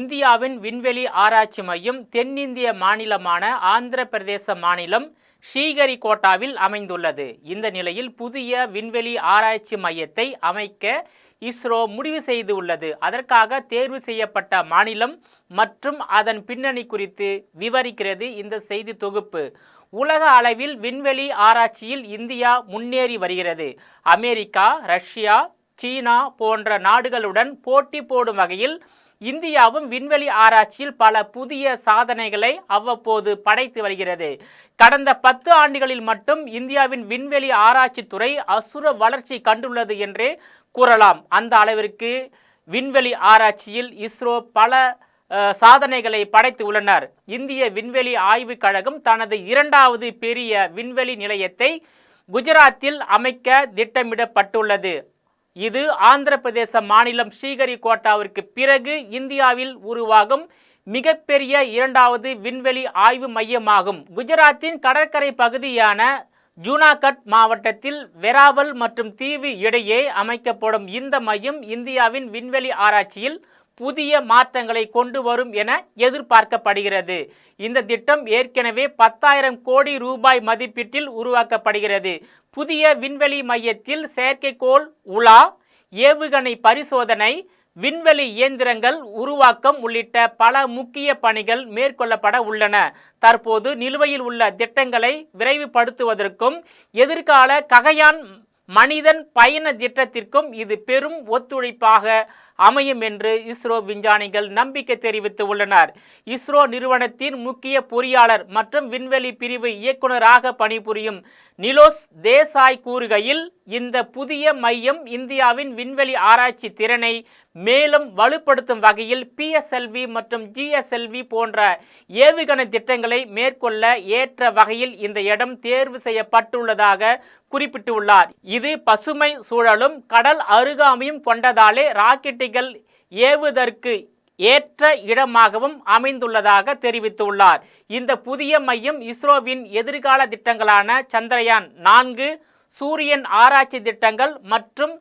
இந்தியாவின் விண்வெளி ஆராய்ச்சி மையம் தென்னிந்திய மாநிலமான ஆந்திர பிரதேச மாநிலம் ஸ்ரீஹரிகோட்டாவில் அமைந்துள்ளது. இந்த நிலையில் புதிய விண்வெளி ஆராய்ச்சி மையத்தை அமைக்க இஸ்ரோ முடிவு செய்துள்ளது. அதற்காக தேர்வு செய்யப்பட்ட மாநிலம் மற்றும் அதன் பின்னணி குறித்து விவரிக்கிறது இந்த செய்தி தொகுப்பு. உலக அளவில் விண்வெளி ஆராய்ச்சியில் இந்தியா முன்னேறி வருகிறது. அமெரிக்கா, ரஷ்யா, சீனா போன்ற நாடுகளுடன் போட்டி போடும் வகையில் இந்தியாவும் விண்வெளி ஆராய்ச்சியில் பல புதிய சாதனைகளை அவ்வப்போது படைத்து வருகிறது. கடந்த 10 ஆண்டுகளில் மட்டும் இந்தியாவின் விண்வெளி ஆராய்ச்சி துறை அசுர வளர்ச்சி கண்டுள்ளது என்றே கூறலாம். அந்த அளவிற்கு விண்வெளி ஆராய்ச்சியில் இஸ்ரோ பல சாதனைகளை படைத்து உள்ளனர். இந்திய விண்வெளி ஆய்வுக் கழகம் தனது 2வது பெரிய விண்வெளி நிலையத்தை குஜராத்தில் அமைக்க திட்டமிடப்பட்டுள்ளது. இது ஆந்திர பிரதேச மாநிலம் ஸ்ரீஹரிகோட்டாவிற்கு பிறகு இந்தியாவில் உருவாகும் மிகப்பெரிய 2வது விண்வெளி ஆய்வு மையமாகும். குஜராத்தின் கடற்கரை பகுதியான ஜூனாகட் மாவட்டத்தில் வெராவல் மற்றும் தீவு இடையே அமைக்கப்படும் இந்த மையம் இந்தியாவின் விண்வெளி ஆராய்ச்சியில் புதிய மாற்றங்களை கொண்டு வரும் என எதிர்பார்க்கப்படுகிறது. இந்த திட்டம் ஏற்கனவே 10,000 கோடி ரூபாய் மதிப்பீட்டில் உருவாக்கப்படுகிறது. புதிய விண்வெளி மையத்தில் செயற்கைக்கோள் உலா, ஏவுகணை பரிசோதனை, விண்வெளி இயந்திரங்கள் உருவாக்கம் உள்ளிட்ட பல முக்கிய பணிகள் மேற்கொள்ளப்பட உள்ளன. தற்போது நிலுவையில் உள்ள திட்டங்களை விரைவுபடுத்துவதற்கும் எதிர்கால ககயான் மனிதன் பயண திட்டத்திற்கும் இது பெரும் ஒத்துழைப்பாக அமையும் என்று இஸ்ரோ விஞ்ஞானிகள் நம்பிக்கை தெரிவித்து உள்ளனர். இஸ்ரோ நிறுவனத்தின் முக்கிய பொறியாளர் மற்றும் விண்வெளி பிரிவு இயக்குநராக பணிபுரியும் நிலோஸ் தேசாய் கூறுகையில், இந்த புதிய மையம் இந்தியாவின் விண்வெளி ஆராய்ச்சி திறனை மேலும் வலுப்படுத்தும் வகையில் PSLV மற்றும் GSLV போன்ற ஏவுகணை திட்டங்களை மேற்கொள்ள ஏற்ற வகையில் இந்த இடம் தேர்வு செய்யப்பட்டுள்ளதாக குறிப்பிட்டுள்ளார். இது பசுமை சூழலும் கடல் அருகாமையும் கொண்டதாலே ராக்கெட்டுகள் ஏவுவதற்கு ஏற்ற இடமாகவும் அமைந்துள்ளதாக தெரிவித்துள்ளார். இந்த புதிய மையம் இஸ்ரோவின் எதிர்கால திட்டங்களான சந்திரயான் 4, சூரியன் ஆராய்ச்சி திட்டங்கள் மற்றும்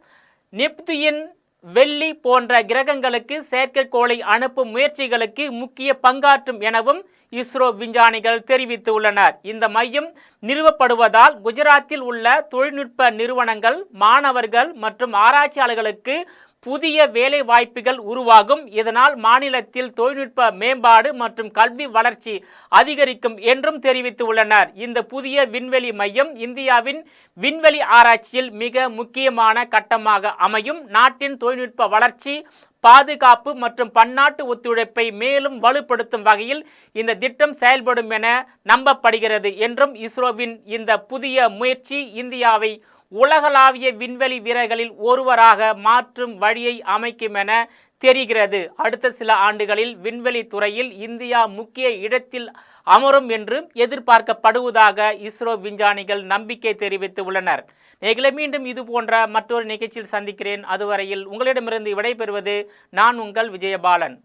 நெப்துயின், வெள்ளி போன்ற கிரகங்களுக்கு செயற்கைக்கோளை அனுப்பும் முயற்சிகளுக்கு முக்கிய பங்காற்றும் எனவும் இஸ்ரோ விஞ்ஞானிகள் தெரிவித்துள்ளனர். இந்த மையம் நிறுவப்படுவதால் குஜராத்தில் உள்ள தொழில்நுட்ப நிறுவனங்கள், மாணவர்கள் மற்றும் ஆராய்ச்சியாளர்களுக்கு புதிய வேலை வாய்ப்புகள் உருவாகும். இதனால் மாநிலத்தில் தொழில்நுட்ப மேம்பாடு மற்றும் கல்வி வளர்ச்சி அதிகரிக்கும் என்றும் தெரிவித்துள்ளனர். இந்த புதிய விண்வெளி மையம் இந்தியாவின் விண்வெளி ஆராய்ச்சியில் மிக முக்கியமான கட்டமாக அமையும். நாட்டின் தொழில்நுட்ப வளர்ச்சி, பாதுகாப்பு மற்றும் பன்னாட்டு ஒத்துழைப்பை மேலும் வலுப்படுத்தும் வகையில் இந்த திட்டம் செயல்படும் என நம்பப்படுகிறது என்றும் இஸ்ரோவின் இந்த புதிய முயற்சி இந்தியாவை உலகளாவிய விண்வெளி வீரர்களில் ஒருவராக மாற்றும் வழியை அமைக்கும் என தெரிகிறது. அடுத்த சில ஆண்டுகளில் விண்வெளி துறையில் இந்தியா முக்கிய இடத்தில் அமரும் என்றும் எதிர்பார்க்கப்படுவதாக இஸ்ரோ விஞ்ஞானிகள் நம்பிக்கை தெரிவித்து உள்ளனர். நேயர்களே, மீண்டும் இது போன்ற மற்றொரு நிகழ்ச்சியில் சந்திக்கிறேன். அதுவரையில் உங்களிடமிருந்து விடைபெறுவது நான் உங்கள் விஜயபாலன்.